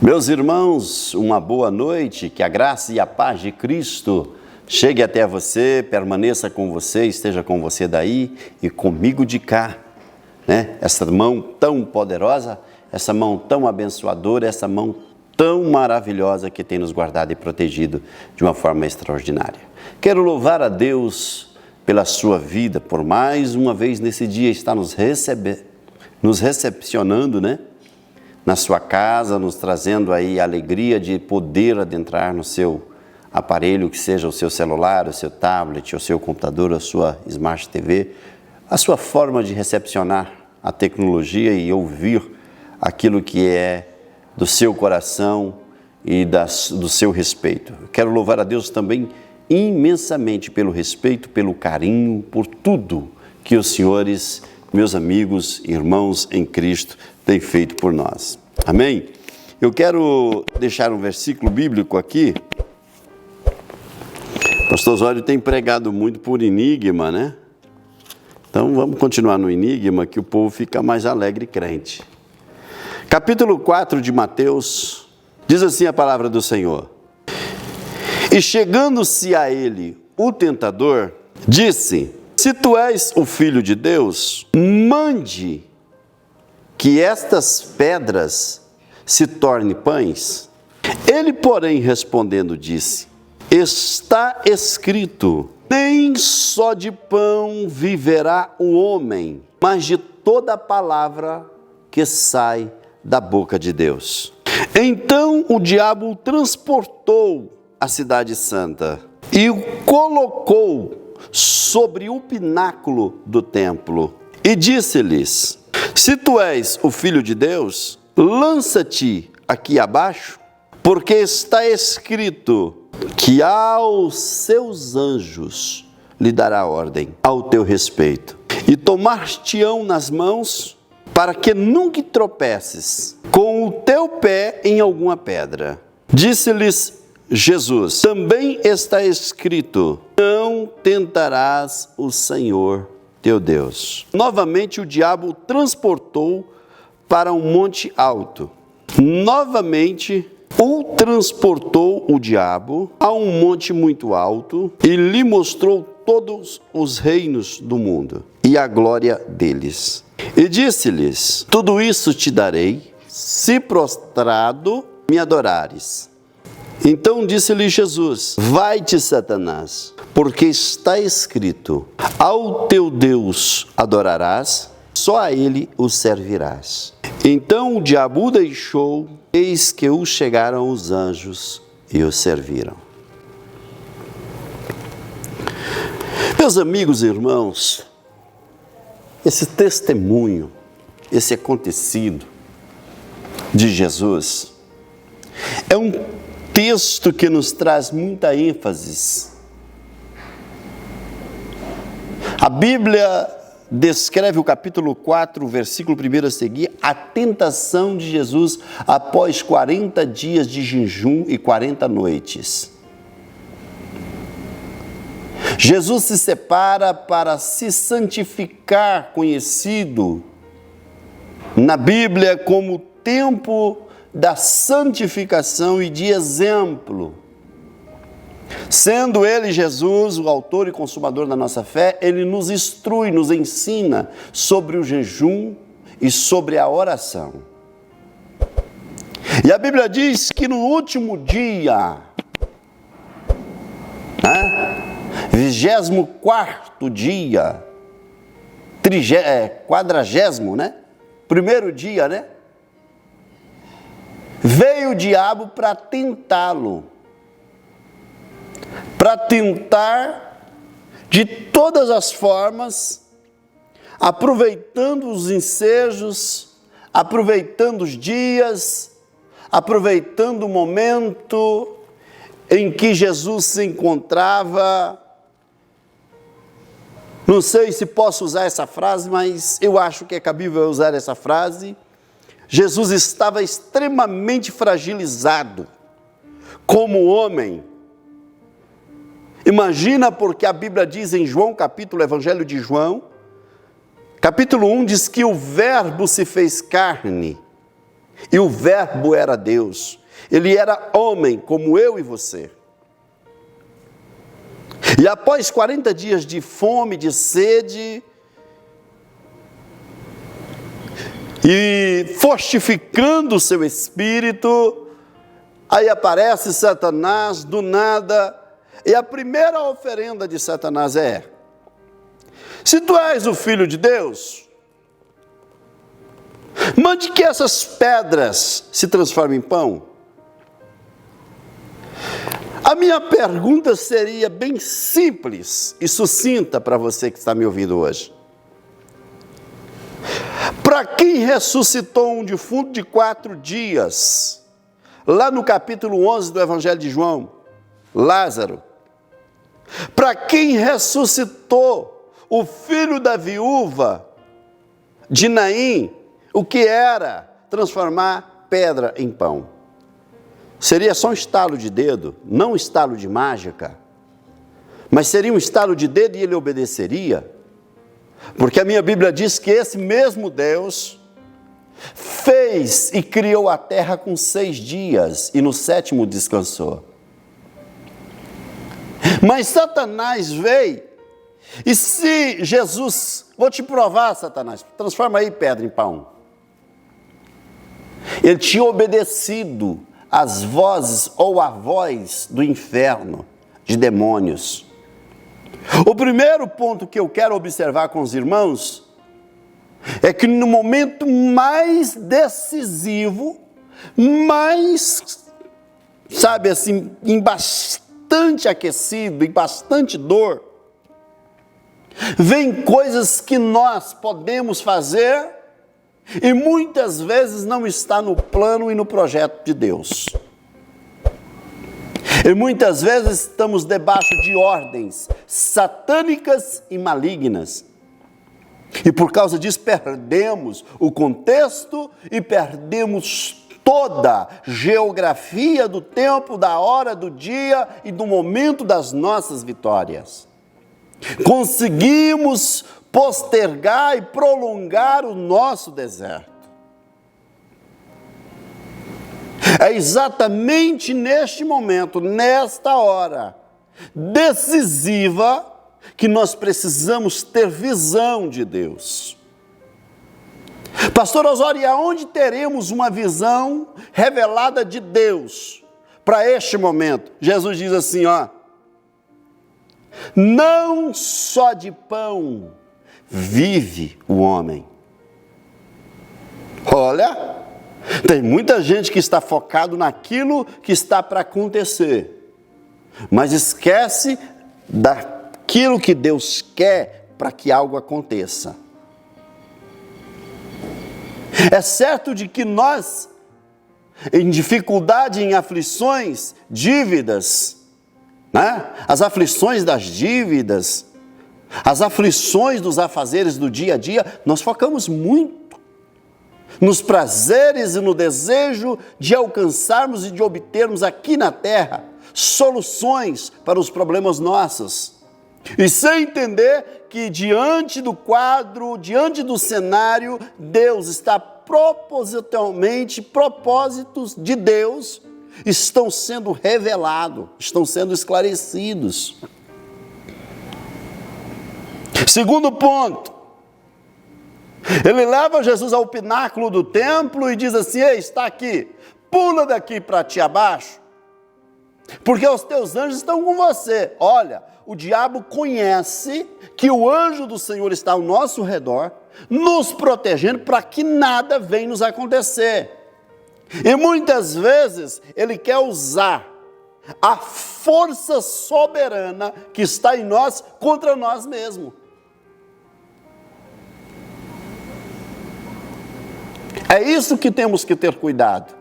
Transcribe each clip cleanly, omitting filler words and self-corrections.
Meus irmãos, uma boa noite, que a graça e a paz de Cristo chegue até você, permaneça com você, esteja com você daí e comigo de cá, né? Essa mão tão poderosa, essa mão tão abençoadora, essa mão tão maravilhosa que tem nos guardado e protegido de uma forma extraordinária. Quero louvar a Deus pela sua vida, por mais uma vez nesse dia estar nos recepcionando, né? Na sua casa, nos trazendo aí a alegria de poder adentrar no seu aparelho, que seja o seu celular, o seu tablet, o seu computador, a sua Smart TV, a sua forma de recepcionar a tecnologia e ouvir aquilo que é do seu coração e do seu respeito. Quero louvar a Deus também imensamente pelo respeito, pelo carinho, por tudo que os senhores, meus amigos, irmãos em Cristo, têm feito por nós. Amém? Eu quero deixar um versículo bíblico aqui. O pastor Osório tem pregado muito por enigma, né? Então vamos continuar no enigma, que o povo fica mais alegre e crente. Capítulo 4 de Mateus, diz assim a palavra do Senhor. E chegando-se a ele o tentador, disse: se tu és o Filho de Deus, mande que estas pedras se tornem pães. Ele, porém, respondendo, disse: está escrito, nem só de pão viverá o homem, mas de toda a palavra que sai da boca de Deus. Então o diabo o transportou à cidade santa e o colocou sobre o pináculo do templo e disse-lhes: se tu és o Filho de Deus, lança-te aqui abaixo, porque está escrito que aos seus anjos lhe dará ordem ao teu respeito, e tomar-te-ão nas mãos, para que nunca tropeces com o teu pé em alguma pedra. Disse-lhes Jesus: também está escrito, não tentarás o Senhor teu Deus. Novamente o diabo o transportou para um monte alto. Novamente o transportou o diabo a um monte muito alto e lhe mostrou todos os reinos do mundo e a glória deles. E disse-lhes: tudo isso te darei, se prostrado me adorares. Então disse-lhe Jesus: vai-te, Satanás, porque está escrito, ao teu Deus adorarás, só a ele o servirás. Então o diabo o deixou, eis que o chegaram os anjos e o serviram. Meus amigos e irmãos, esse testemunho, esse acontecido de Jesus, é um texto que nos traz muita ênfase. A Bíblia descreve o capítulo 4, o versículo 1 a seguir, a tentação de Jesus após 40 dias de jejum e 40 noites. Jesus se separa para se santificar, conhecido na Bíblia como tempo da santificação e de exemplo. Sendo ele, Jesus, o autor e consumador da nossa fé, ele nos instrui, nos ensina sobre o jejum e sobre a oração. E a Bíblia diz que no último dia, 24º dia, 40º, né? Primeiro dia, né? Veio o diabo para tentá-lo, para tentar de todas as formas, aproveitando os ensejos, aproveitando os dias, aproveitando o momento em que Jesus se encontrava. Não sei se posso usar essa frase, mas eu acho que é cabível usar essa frase. Jesus estava extremamente fragilizado como homem. Imagina, porque a Bíblia diz em João, Evangelho de João, capítulo 1, diz que o Verbo se fez carne E o Verbo era Deus. Ele era homem, como eu e você. E após 40 dias de fome, de sede, e fortificando o seu espírito, aí aparece Satanás do nada, e a primeira oferenda de Satanás é: se tu és o Filho de Deus, mande que essas pedras se transformem em pão. A minha pergunta seria bem simples e sucinta para você que está me ouvindo hoje. Para quem ressuscitou um defunto de 4 dias, lá no capítulo 11 do Evangelho de João, Lázaro, para quem ressuscitou o filho da viúva de Naim, o que era transformar pedra em pão? Seria só um estalo de dedo, não um estalo de mágica, mas seria um estalo de dedo e ele obedeceria, porque a minha Bíblia diz que esse mesmo Deus fez e criou a terra com 6 dias e no 7º descansou. Mas Satanás veio, e se Jesus, vou te provar, Satanás, transforma aí pedra em pão. Ele tinha obedecido às vozes ou à voz do inferno, de demônios. O primeiro ponto que eu quero observar com os irmãos é que no momento mais decisivo, mais, sabe assim, em bastante aquecido, em bastante dor, vem coisas que nós podemos fazer e muitas vezes não está no plano e no projeto de Deus. E muitas vezes estamos debaixo de ordens satânicas e malignas. E por causa disso perdemos o contexto e perdemos toda a geografia do tempo, da hora, do dia e do momento das nossas vitórias. Conseguimos postergar e prolongar o nosso deserto. É exatamente neste momento, nesta hora decisiva, que nós precisamos ter visão de Deus. Pastor Osório, e aonde teremos uma visão revelada de Deus para este momento? Jesus diz assim, ó: não só de pão vive o homem. Olha, tem muita gente que está focado naquilo que está para acontecer, mas esquece daquilo que Deus quer para que algo aconteça. É certo de que nós, em dificuldade, em aflições, dívidas, né? As aflições das dívidas, as aflições dos afazeres do dia a dia, nós focamos muito nos prazeres e no desejo de alcançarmos e de obtermos aqui na terra soluções para os problemas nossos. E sem entender que diante do quadro, diante do cenário, Deus está propositalmente, propósitos de Deus estão sendo revelados, estão sendo esclarecidos. Segundo ponto, ele leva Jesus ao pináculo do templo e diz assim: ei, está aqui, pula daqui para ti abaixo, porque os teus anjos estão com você. Olha, o diabo conhece que o anjo do Senhor está ao nosso redor, nos protegendo para que nada venha nos acontecer. E muitas vezes ele quer usar a força soberana que está em nós contra nós mesmos. É isso que temos que ter cuidado.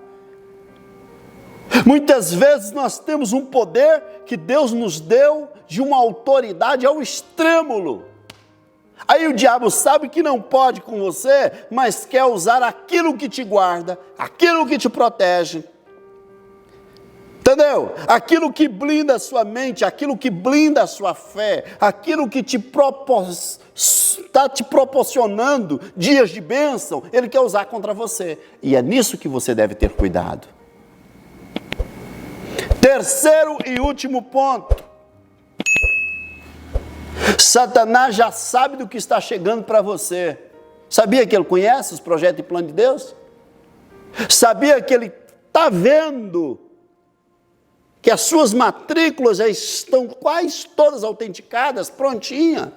Muitas vezes nós temos um poder que Deus nos deu de uma autoridade ao extremo. Aí o diabo sabe que não pode com você, mas quer usar aquilo que te guarda, aquilo que te protege. Está Entendeu? Aquilo que blinda a sua mente, aquilo que blinda a sua fé, aquilo que está te proporcionando dias de bênção, ele quer usar contra você. E é nisso que você deve ter cuidado. Terceiro e último ponto. Satanás já sabe do que está chegando para você. Sabia que ele conhece os projetos e planos de Deus? Sabia que ele está vendo que as suas matrículas já estão quase todas autenticadas, prontinha?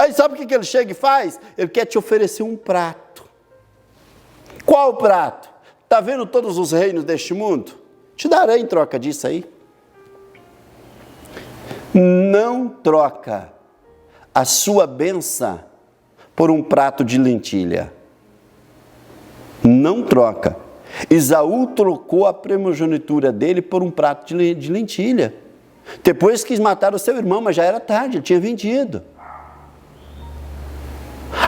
Aí sabe o que ele chega e faz? Ele quer te oferecer um prato. Qual prato? Está vendo todos os reinos deste mundo? Te darei em troca disso aí. Não troca a sua bênção por um prato de lentilha. Não troca. Esaú trocou a primogenitura dele por um prato de lentilha. Depois quis matar o seu irmão, mas já era tarde, ele tinha vendido.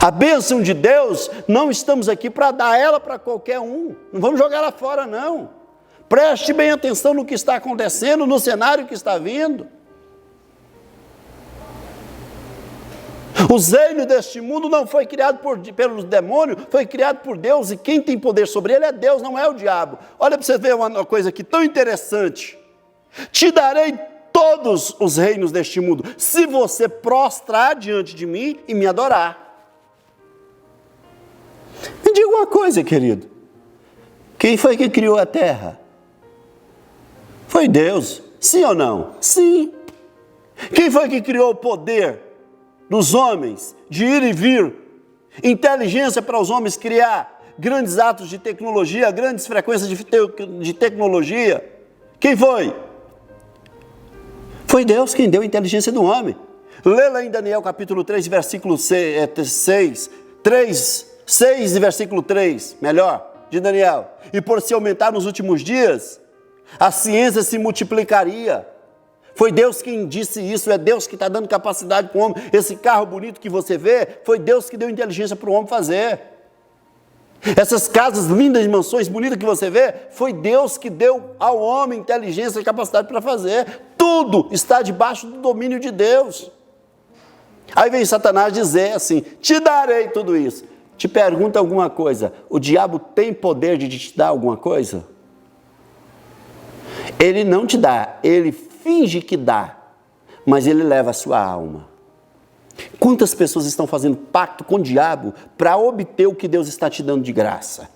A bênção de Deus, não estamos aqui para dar ela para qualquer um. Não vamos jogar ela fora, não. Preste bem atenção no que está acontecendo, no cenário que está vindo. O reino deste mundo não foi criado pelos demônios, foi criado por Deus, e quem tem poder sobre ele é Deus, não é o diabo. Olha para você ver uma coisa aqui tão interessante. Te darei todos os reinos deste mundo, se você prostrar diante de mim e me adorar. Me diga uma coisa, querido. Quem foi que criou a terra? Foi Deus. Sim ou não? Sim. Quem foi que criou o poder dos homens de ir e vir? Inteligência para os homens criar grandes atos de tecnologia, grandes frequências de tecnologia. Quem foi? Foi Deus quem deu a inteligência do homem. Lê lá em Daniel capítulo 3, versículo 6 e versículo 3, melhor, de Daniel. E por se aumentar nos últimos dias, a ciência se multiplicaria. Foi Deus quem disse isso, é Deus que está dando capacidade para o homem. Esse carro bonito que você vê, foi Deus que deu inteligência para o homem fazer. Essas casas lindas, mansões bonitas que você vê, foi Deus que deu ao homem inteligência e capacidade para fazer. Tudo está debaixo do domínio de Deus. Aí vem Satanás dizer assim, te darei tudo isso. Te pergunta alguma coisa, o diabo tem poder de te dar alguma coisa? Ele não te dá, ele finge que dá, mas ele leva a sua alma. Quantas pessoas estão fazendo pacto com o diabo para obter o que Deus está te dando de graça?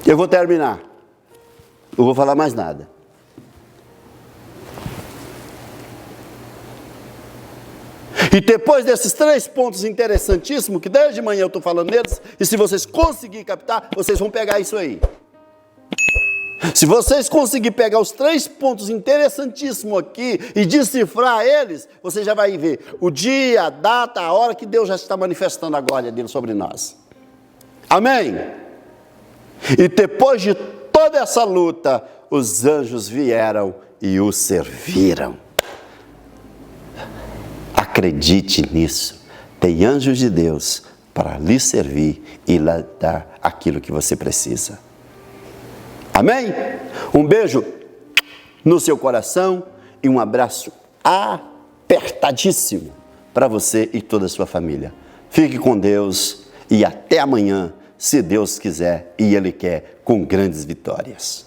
Eu vou terminar. Não vou falar mais nada. E depois desses 3 pontos interessantíssimos, que desde manhã eu estou falando neles, e se vocês conseguirem captar, vocês vão pegar isso aí. Se vocês conseguirem pegar os 3 pontos interessantíssimos aqui e decifrar eles, você já vai ver o dia, a data, a hora que Deus já está manifestando a glória dele sobre nós. Amém? E depois de toda essa luta, os anjos vieram e o serviram. Acredite nisso. Tem anjos de Deus para lhe servir e lhe dar aquilo que você precisa. Amém? Um beijo no seu coração e um abraço apertadíssimo para você e toda a sua família. Fique com Deus e até amanhã, se Deus quiser e Ele quer, com grandes vitórias.